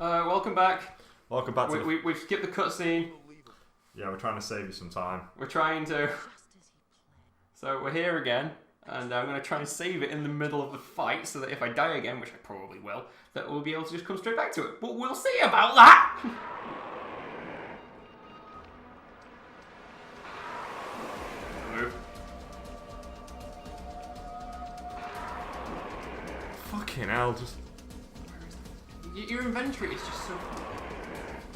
Welcome back. Welcome back to We've skipped the cutscene. Yeah, we're trying to save you some time. We're trying to... So we're here again, and I'm going to try and save it in the middle of the fight so that if I die again, which I probably will, that we'll be able to just come straight back to it. But we'll see about that! Move. Fucking hell, just... Your inventory is just so...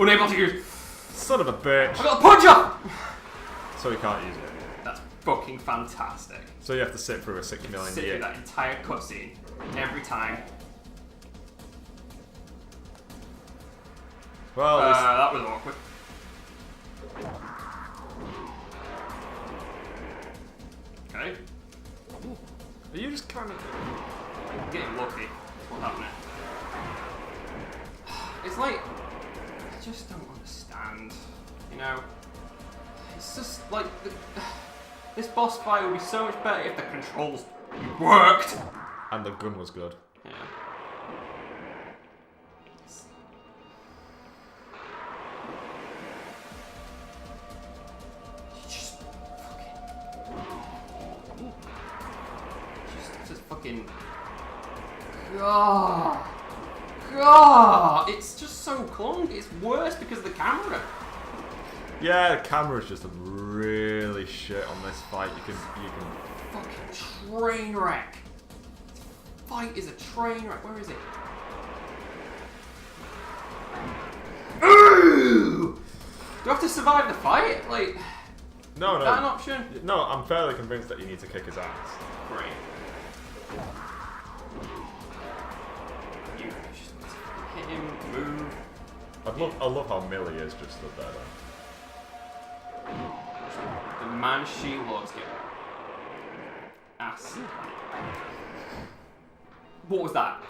Unable to use... Son of a bitch! I got a punch-up! So you can't use it. That's fucking fantastic. So you have to sit through a 6 million Sit year. through that entire cutscene every time. Well, that was awkward. Okay. are you just kind of... I'm getting lucky. What's happening? It's like... I just don't understand. You know? It's just like... This boss fight would be so much better if the controls worked! And the gun was good. Yeah. Just fucking... God, it's just so clunky. It's worse because of the camera. Yeah, the camera's just really shit on this fight. You can... Fucking train wreck. This fight is a train wreck. Where is it? Ooh! Do I have to survive the fight? Like, No, is that an option? No, I'm fairly convinced that you need to kick his ass. Great. You just hit him, move. I love how Millie is just stood there though. The man she loves get ass. What was that?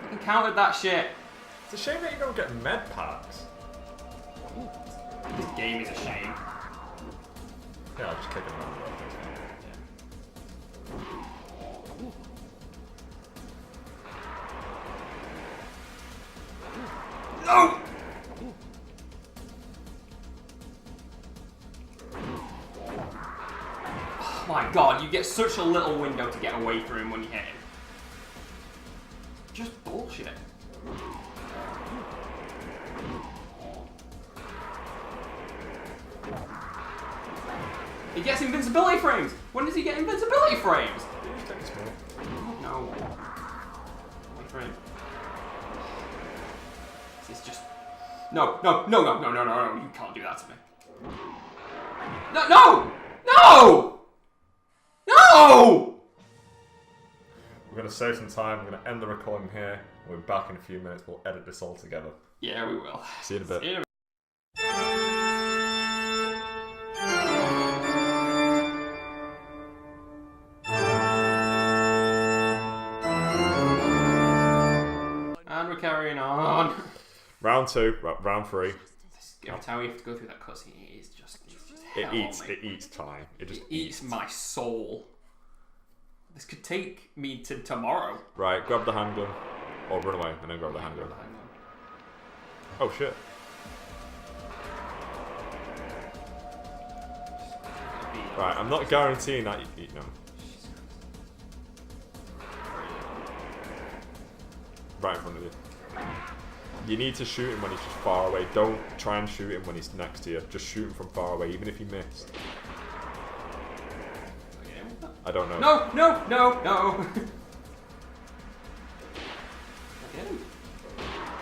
Fucking countered that shit. It's a shame that you don't get med packs. This game is a shame. Yeah, I'll just kick him out. No! Oh my god, you get such a little window to get away from him when you hit him. Just bullshit. He gets invincibility frames! When does he get invincibility frames? No. Wait for him. This is just... No, you can't do that to me. No! We're going to save some time, we're going to end the recording here. We'll be back in a few minutes, we'll edit this all together. Yeah, we will. See you in a bit. See you in a bit. And we're carrying on. Round 2, round 3. Every time we have to go through that cutscene, it's just It hell eats on me. it eats time. It just eats my soul. This could take me to tomorrow. Right, grab the handgun. Or run away and then grab the handgun. Oh shit. Right, I'm not guaranteeing that you know. Right in front of you. You need to shoot him when he's just far away. Don't try and shoot him when he's next to you. Just shoot him from far away, even if you miss. I don't know. No! Again?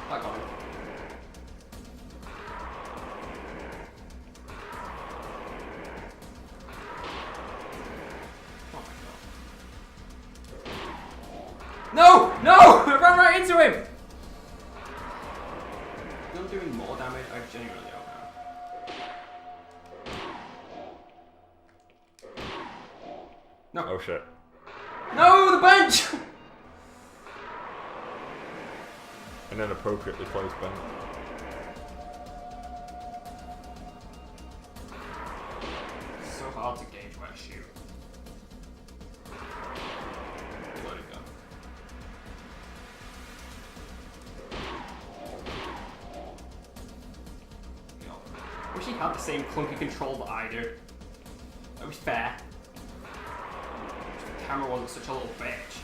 I got him. No! I ran right into him! I'm doing more damage. I genuinely don't know. No. Oh shit. No, the bench! An inappropriately placed bench. It's so hard to gauge where to shoot. Let it go. wish he had the same clunky control that I do. That was fair. If the camera wasn't such a little bitch.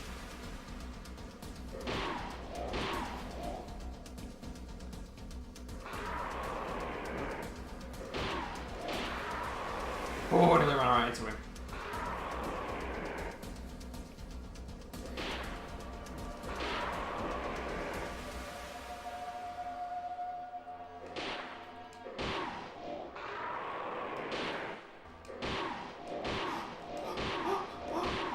Oh, nearly ran right into him.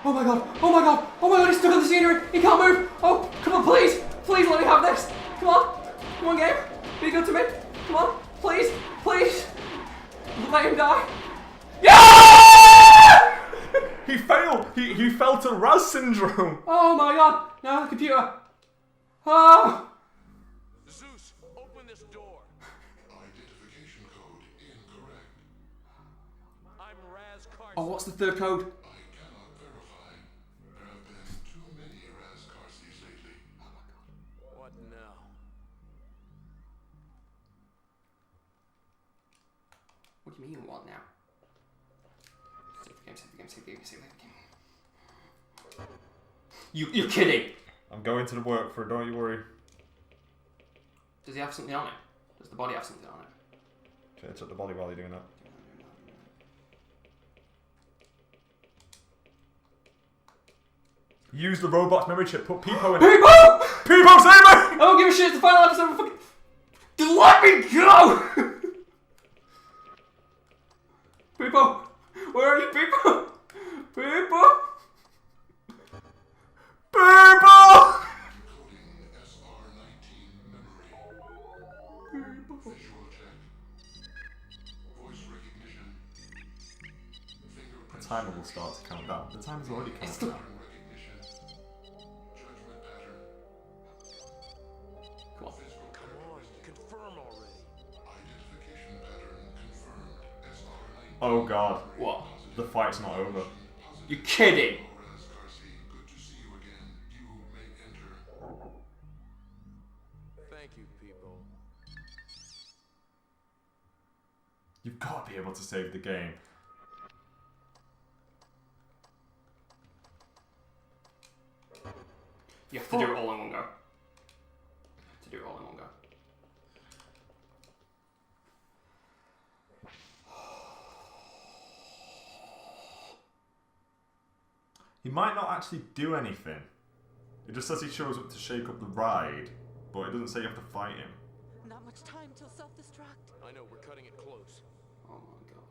Oh my god, oh my god, oh my god, he's stuck on the scenery, he can't move! Oh, come on, please, please let me have this! Come on game, be good to me, come on, please, please! Let him die! Yeah! He failed! He fell to Raz syndrome! Oh my god, now the computer! Oh! Zeus, open this door. Identification code incorrect. I'm Raz Carson. Oh, what's the third code? I cannot verify. There have been too many Razcarces lately. Oh my god. What now? What do you mean, what now? Save the game. You're kidding! I'm going to the work for it, don't you worry. Does he have something on it? Does the body have something on it? Okay, touch the body while you're doing that. Use the robot's memory chip, put Peepo in it. Peepo! Peepo, save me! I don't give a shit, it's the final episode of fucking... Just let me go! Peepo! Where are you, Peepo? Peepo! Peepo! Encoding SR19 memory. Visual check. Voice recognition. The Fingerprint timer will start to count down. The timer's already counting down. recognition. Judgment pattern. Come on. Physical Come on, confirm already. identification pattern confirmed. SR19. Oh god, What? the fight's not over. You're kidding! Razcarce, good to see you again. You may enter. Thank you, people. You've got to be able to save the game. You have to do it all in one go. To do it all in one go. He might not actually do anything. It just says he shows up to shake up the ride, but it doesn't say you have to fight him. Not much time till self-destruct. I know, we're cutting it close. Oh my god.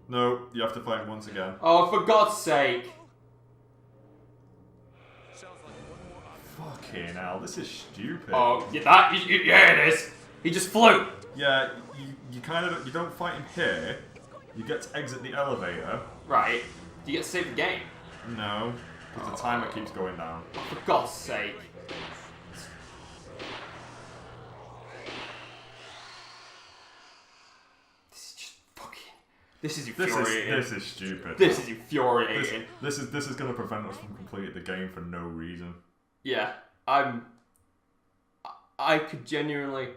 No, you have to fight him once again. Oh, for God's sake! Sounds like one more option. Fucking hell, this is stupid. Oh, yeah, it is! He just flew! Yeah, you kind of, you don't fight him here. You get to exit the elevator. Right. Do you get to save the game? No, because the timer keeps going down. Oh, for God's sake. This is just fucking... This is infuriating. This is stupid. This is infuriating. This is going to prevent us from completing the game for no reason. Yeah, I could genuinely...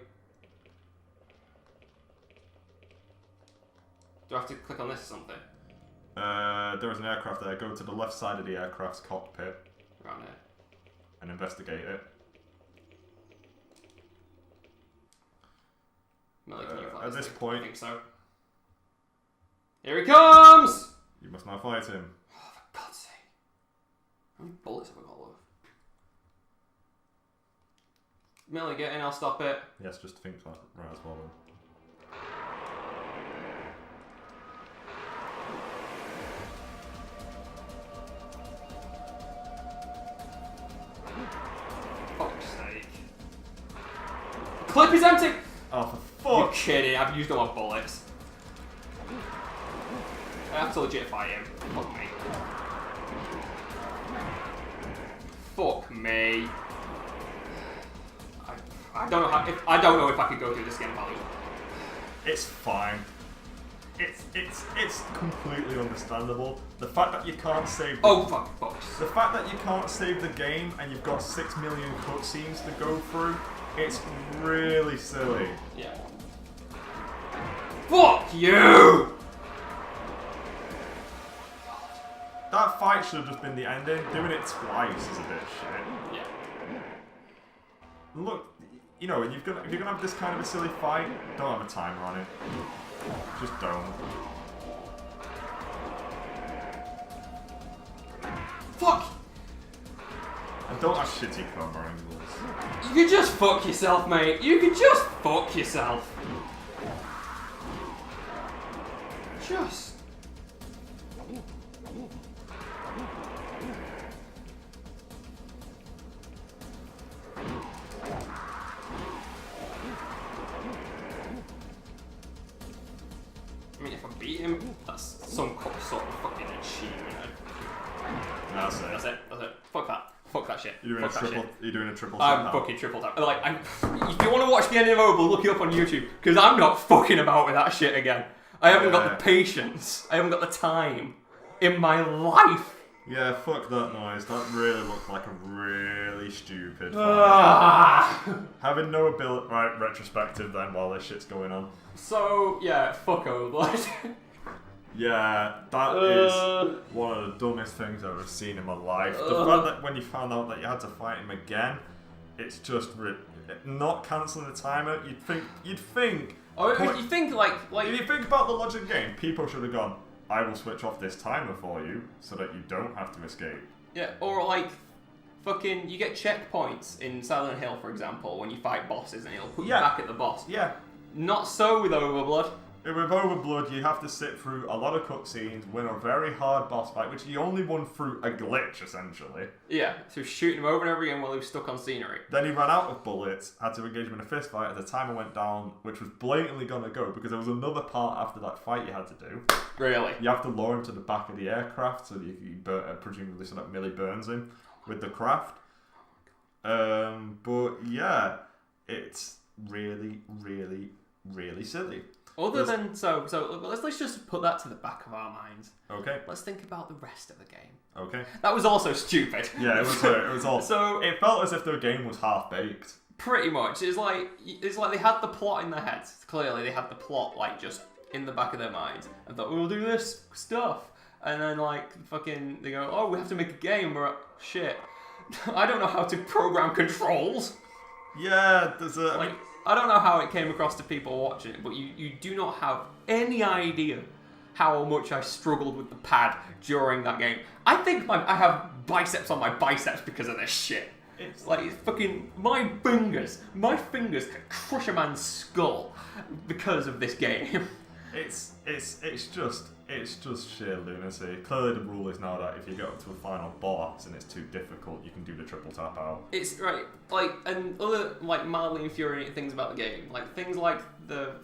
Do I have to click on this or something? There is an aircraft there. Go to the left side of the aircraft's cockpit Around here. and investigate it. Melly, can you fly At this thing? point- I think so. Here he comes! You must now fight him. Oh, for God's sake. How many bullets have I got left? Melly, get in, I'll stop it. Yes, just think that. Right, as well then. Fuck's sake. Clip is empty! Oh, for You're fuck! kidding, I've used all my bullets. I have to legit fight him. Fuck me. Fuck me. I don't know how. I don't know if I could go through this game without losing. It's fine. It's completely understandable. The fact that you can't save. Oh fuck, folks. The fact that you can't save the game and you've got 6 million cutscenes to go through, it's really silly. Yeah. Fuck you! That fight should have just been the ending. Doing it twice is a bit shit. Yeah. Look, you know, if you're gonna have this kind of a silly fight, don't have a timer on it. Just don't. Fuck! And don't have shitty camera angles. You could just fuck yourself, mate. You could just fuck yourself. Just. I mean, if I beat him, that's some sort of fucking achievement. That's it. That's it. That's it. Fuck that. Fuck that shit. You're doing Fuck a that triple. shit. You're doing a triple. I'm tap. fucking triple tap. Like, if you want to watch the ending of Overblood, look it up on YouTube, because I'm not fucking about with that shit again. I haven't got the patience. I haven't got the time in my life. Yeah, fuck that noise. That really looked like a really stupid fight. Ah. Having no ability. Right, retrospective then while this shit's going on. So, yeah, fuck Overblood. Yeah, that is one of the dumbest things I've ever seen in my life. The fact that when you found out that you had to fight him again, it's just not cancelling the timer. You'd think. Oh, if you think like if you think about the logic of the game, people should have gone, I will switch off this timer for you so that you don't have to escape. yeah, or like fucking you get checkpoints in Silent Hill, for example, when you fight bosses, and it'll put you back at the boss. Yeah. Not so with Overblood. With Overblood, you have to sit through a lot of cutscenes, win a very hard boss fight, which you only won through a glitch, essentially. Yeah, so shooting him over and over again while he was stuck on scenery. Then he ran out of bullets, had to engage him in a fist fight, and the timer went down, which was blatantly going to go, because there was another part after that fight you had to do. Really? You have to lure him to the back of the aircraft, so that you presumably so that Millie burns him with the craft. But yeah, it's really, really, really silly. Other than so let's just put that to the back of our minds. Okay. Let's think about the rest of the game. Okay. That was also stupid. Yeah, it was all. So it felt as if the game was half baked. Pretty much, it's like they had the plot in their heads. Clearly, they had the plot like just in the back of their minds, and thought we'll do this stuff, and then like fucking they go, oh, we have to make a game. We're shit. I don't know how to program controls. Yeah, there's a. Like, I don't know how it came across to people watching it, but you do not have any idea how much I struggled with the pad during that game. I think I have biceps on my biceps because of this shit. It's like fucking my fingers can crush a man's skull because of this game. It's just sheer lunacy. Clearly, the rule is now that if you get up to a final boss and it's too difficult, you can do the triple tap out. It's right, like, and other like mildly infuriating things about the game, like things like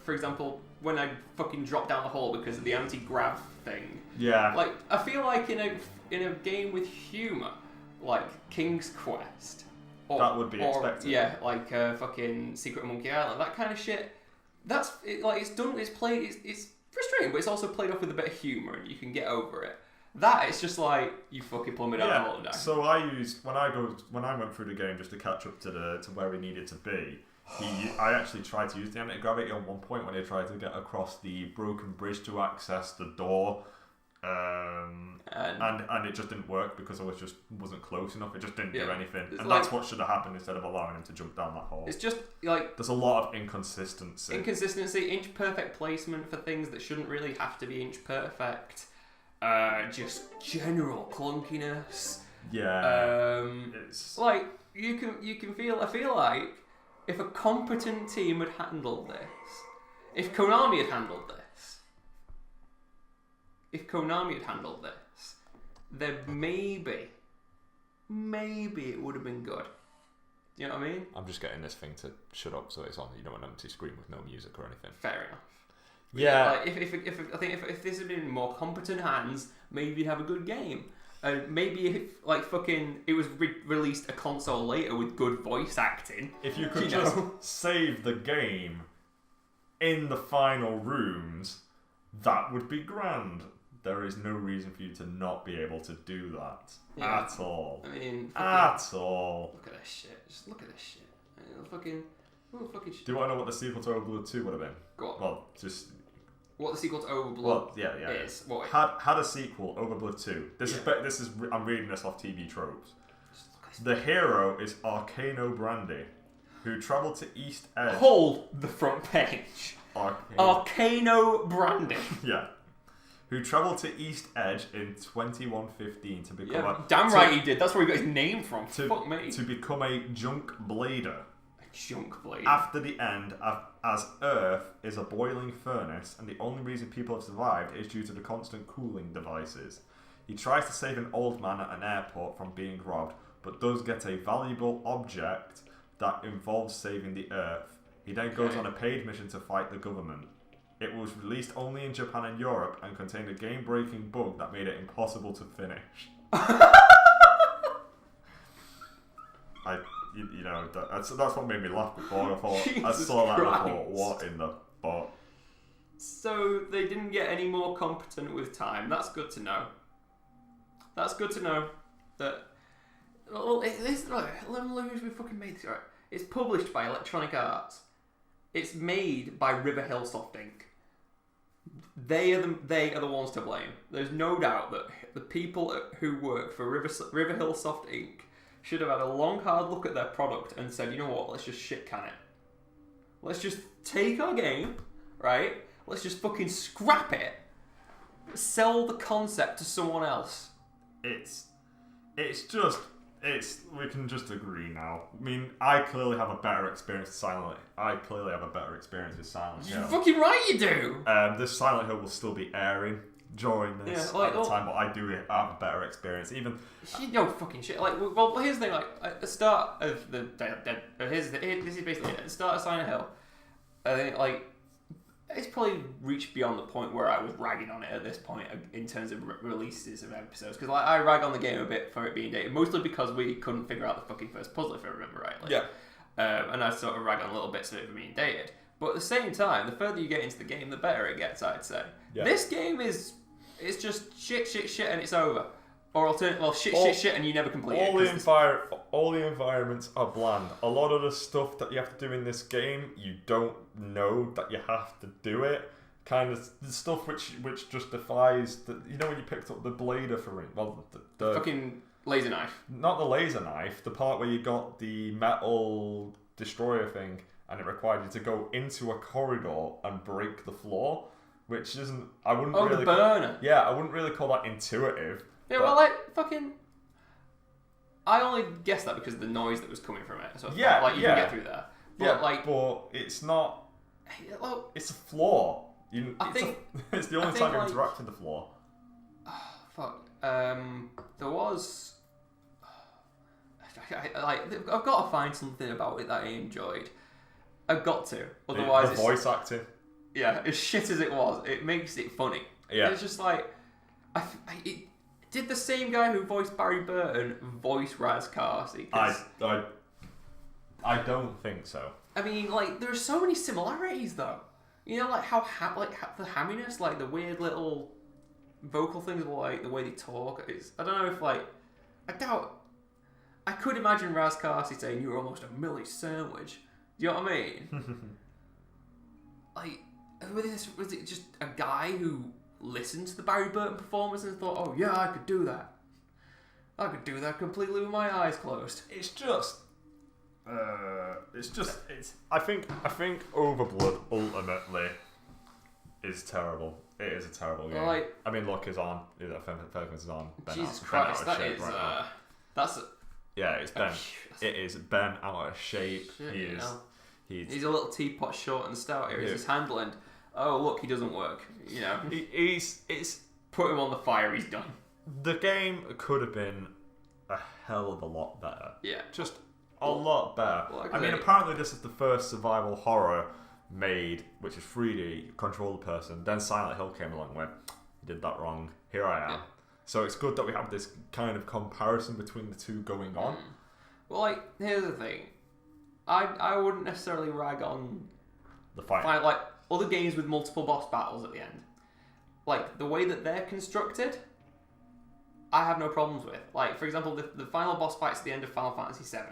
for example, when I fucking dropped down the hole because of the anti-grav thing. Yeah. Like, I feel like in a game with humor, like King's Quest, that would be expected. Yeah, like fucking Secret of Monkey Island, that kind of shit. That's it, like it's done. It's played. It's frustrating, but it's also played off with a bit of humour, and you can get over it. That it's just like you fucking plumb it down the hole and down. So I used when I went through the game just to catch up to where we needed to be. I actually tried to use the anti-gravity on one point when I tried to get across the broken bridge to access the door. And it just didn't work because I wasn't close enough. It just didn't do anything, and like, that's what should have happened instead of allowing him to jump down that hole. It's just like there's a lot of inconsistency, inch perfect placement for things that shouldn't really have to be inch perfect. Just general clunkiness. Yeah. It's like you can feel. I feel like if a competent team had handled this, if Konami had handled this. If Konami had handled this, then maybe it would have been good. You know what I mean? I'm just getting this thing to shut up so it's on. You don't want an empty screen with no music or anything. Fair enough. Yeah. Like, if this had been in more competent hands, maybe you'd have a good game. Maybe if like fucking it was released a console later with good voice acting. If you could save the game in the final rooms, that would be grand. There is no reason for you to not be able to do that at all. I mean, at all. Look at this shit. Just look at this shit. I mean, fucking shit. Do you want to know what the sequel to Overblood 2 would have been? Go on. Well, just what the sequel to Overblood Well, yeah. is. What? Had a sequel, Overblood 2. This is I'm reading this off TV Tropes. The hero is Arcano Brandy, who travelled to East Edge. Hold the front page. Arcano Brandy. Yeah. Who travelled to East Edge in 2115 to become a... Damn right he did. That's where he got his name from. Fuck me. To become a junk blader. Junk blade. After the end, as Earth is a boiling furnace, and the only reason people have survived is due to the constant cooling devices. He tries to save an old man at an airport from being robbed, but does get a valuable object that involves saving the Earth. He then goes on a paid mission to fight the government. It was released only in Japan and Europe, and contained a game-breaking bug that made it impossible to finish. That's what made me laugh before. I saw that and I thought, what in the fuck? So they didn't get any more competent with time. That's good to know. That's good to know. That well, let me look who fucking made this. Right, it's published by Electronic Arts. It's made by Riverhillsoft Inc. They are the ones to blame. There's no doubt that the people who work for Riverhillsoft Inc. should have had a long, hard look at their product and said, you know what, let's just shit can it. Let's just take our game, right? Let's just fucking scrap it. Sell the concept to someone else. We can just agree now. I mean, I clearly have a better experience with Silent Hill. You're fucking right you do! This Silent Hill will still be airing during this at the time, but I do have a better experience. Even you know fucking shit. Like, well, here's the thing. Like, at the start of the this is basically at the start of Silent Hill. I think like it's probably reached beyond the point where I was ragging on it at this point in terms of releases of episodes, because like, I rag on the game a bit for it being dated, mostly because we couldn't figure out the fucking first puzzle, if I remember rightly. Yeah. And I sort of rag on little bits of it being dated. But at the same time, the further you get into the game, the better it gets, I'd say. Yeah. This game it's just shit, and it's over. Or alternate, well, shit, and you never complete it. All the environments are bland. A lot of the stuff that you have to do in this game, you don't know that you have to do it. Kind of the stuff which just defies the. You know when you picked up the blader for it, well, the fucking laser knife. Not the laser knife. The part where you got the metal destroyer thing, and it required you to go into a corridor and break the floor, which isn't. I wouldn't. Oh, really the burner. I wouldn't really call that intuitive. Yeah, well, like, fucking... I only guessed that because of the noise that was coming from it. So you can get through there. But, but it's not... Well, it's a floor. It's the only time you interact with the floor. Oh, fuck. There was... I've got to find something about it that I enjoyed. I've got to. Otherwise, the voice acting. Yeah, as shit as it was, it makes it funny. Yeah. It's just like... Did the same guy who voiced Barry Burton voice Raz Carsey? I don't think so. I mean, like, there are so many similarities, though. You know, like how the hamminess, like the weird little vocal things, like the way they talk. I don't know if I could imagine Raz Carsey saying, "You're almost a Millie sandwich." Do you know what I mean? Like, was it just a guy who listened to the Barry Burton performance and thought, "Oh yeah, I could do that. I could do that completely with my eyes closed." I think Overblood ultimately is terrible. It is a terrible game. Like, I mean, look, is on. Ferguson's is on. Jesus Christ, that is. It's Ben. It is Ben out of shape. Shit, he's a little teapot short and stout here. He's handling. Oh look, he doesn't work. You know, it's put him on the fire. He's done. The game could have been a hell of a lot better. Yeah, just a lot better. Well, I mean, apparently this is the first survival horror made, which is 3D, control the person. Then Silent Hill came along with, you did that wrong. Here I am. Yeah. So it's good that we have this kind of comparison between the two going on. Well, like, here's the thing. I wouldn't necessarily rag on the fight. Like other games with multiple boss battles at the end. Like, the way that they're constructed, I have no problems with. Like, for example, the final boss fights at the end of Final Fantasy VII.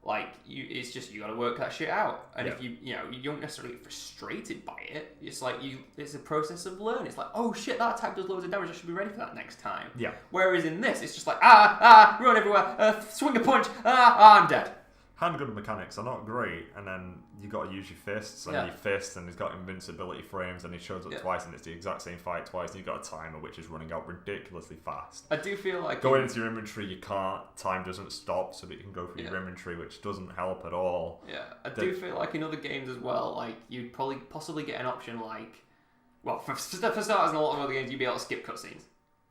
Like, it's just, you gotta work that shit out. And Yeah. if you don't necessarily get frustrated by it, it's like, it's a process of learning. It's like, oh shit, that attack does loads of damage, I should be ready for that next time. Yeah. Whereas in this, it's just like, run everywhere, swing a punch, I'm dead. Handgun mechanics are not great, and then you got to use your fists, and your fist, and he's got invincibility frames, and he shows up twice, and it's the exact same fight twice, and you've got a timer which is running out ridiculously fast. I do feel like... Going into your inventory, you can't, time doesn't stop, so that you can go through your inventory, which doesn't help at all. Yeah, I do feel like in other games as well, like, you'd probably possibly get an option like... Well, for starters, in a lot of other games, you'd be able to skip cutscenes.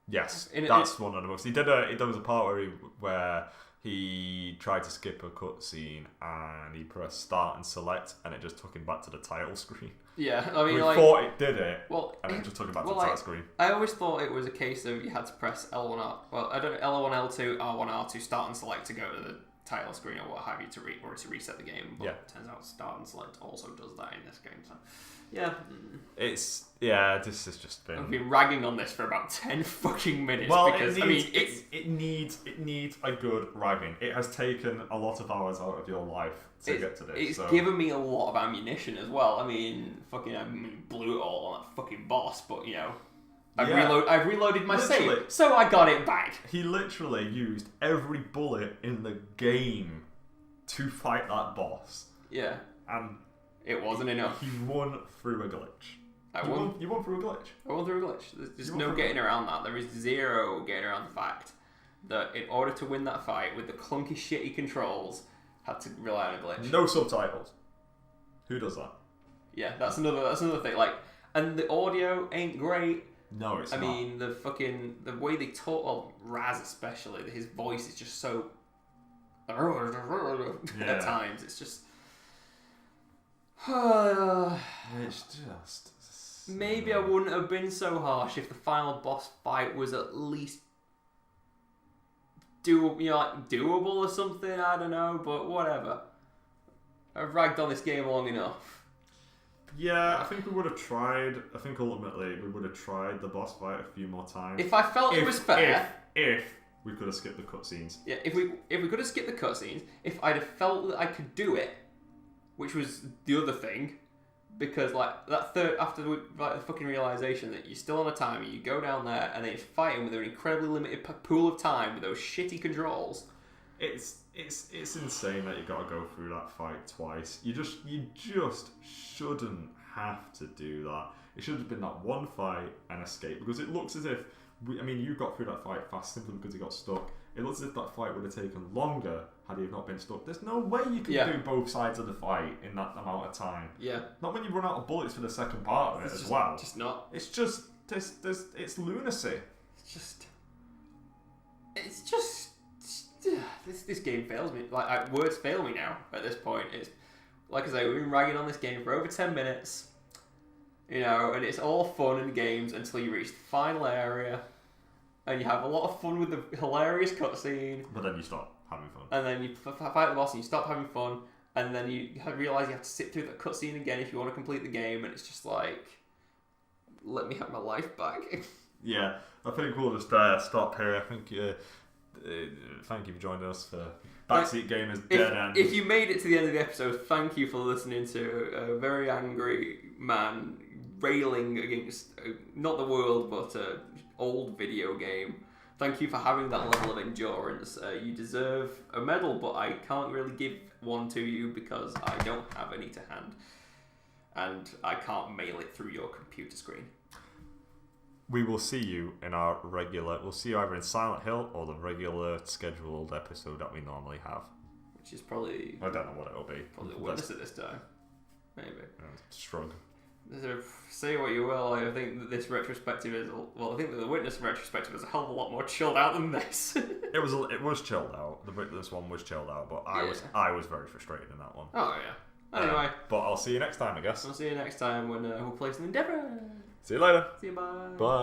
Yes, that's one of the most... There was a part where he tried to skip a cutscene and he pressed start and select, and it just took him back to the title screen. Yeah, I mean, we thought it did it, and it just took him back to the title screen. I always thought it was a case of you had to press L1, well, I don't know, L1, L2, R1, R2, start and select to go to the title screen or what have you to reset the game. But it turns out start and select also does that in this game. So yeah, this has just been... I've been ragging on this for about 10 fucking minutes. Well, because it needs a good ragging. It has taken a lot of hours out of your life to get to this. It's given me a lot of ammunition as well. I mean, blew it all on that fucking boss, but I've reloaded my save, so I got it back. He literally used every bullet in the game to fight that boss. Yeah. And it wasn't enough. He won through a glitch. You won through a glitch. I won through a glitch. There's no getting around that. There is zero getting around the fact that in order to win that fight with the clunky, shitty controls, had to rely on a glitch. No subtitles. Who does that? Yeah, that's another thing. Like, and the audio ain't great. No, it's not. I mean, the way they talk, well, Raz especially, his voice is just so at times. It's just. It's just... Maybe I wouldn't have been so harsh if the final boss fight was at least doable or something. I don't know, but whatever. I've ragged on this game long enough. Yeah, I think we would have tried. I think ultimately we would have tried the boss fight a few more times. If I felt it was fair, if we could have skipped the cutscenes. Yeah, if we could have skipped the cutscenes, if I'd have felt that I could do it, which was the other thing, because like that after the fucking realization that you're still on a timer, you go down there and then you're fighting with an incredibly limited pool of time with those shitty controls. It's insane that you got to go through that fight twice. You just shouldn't have to do that. It should have been that one fight and escape, because it looks as if you got through that fight fast simply because you got stuck. It looks as if that fight would have taken longer had he not been stuck. There's no way you can do both sides of the fight in that amount of time. Yeah. Not when you run out of bullets for the second part of it as well. Just not. It's just it's lunacy. It's just this game fails me. Like words fail me now at this point. It's like I say, we've been ragging on this game for over 10 minutes. And it's all fun and games until you reach the final area. And you have a lot of fun with the hilarious cutscene. But then you stop having fun. And then you fight the boss and you stop having fun. And then you realise you have to sit through that cutscene again if you want to complete the game. And it's just like, let me have my life back. Yeah, I think we'll just stop here. I think thank you for joining us for Backseat Gamers Dead End. If you made it to the end of the episode, thank you for listening to a very angry man railing against not the world but an old video game. Thank you for having that level of endurance. You deserve a medal, but I can't really give one to you because I don't have any to hand, and I can't mail it through your computer screen. We will see you in our regular... We'll see you either in Silent Hill or the regular scheduled episode that we normally have. Which is probably... I don't know what it'll be. Probably the Witness at this time. Maybe. Shrug. Say what you will, I think that this retrospective is... Well, I think that the Witness retrospective is a hell of a lot more chilled out than this. It was chilled out. The Witness one was chilled out, but I was very frustrated in that one. Oh, yeah. Anyway. But I'll see you next time, I guess. I'll see you next time when we'll play something different. See you later. See you, bye. Bye.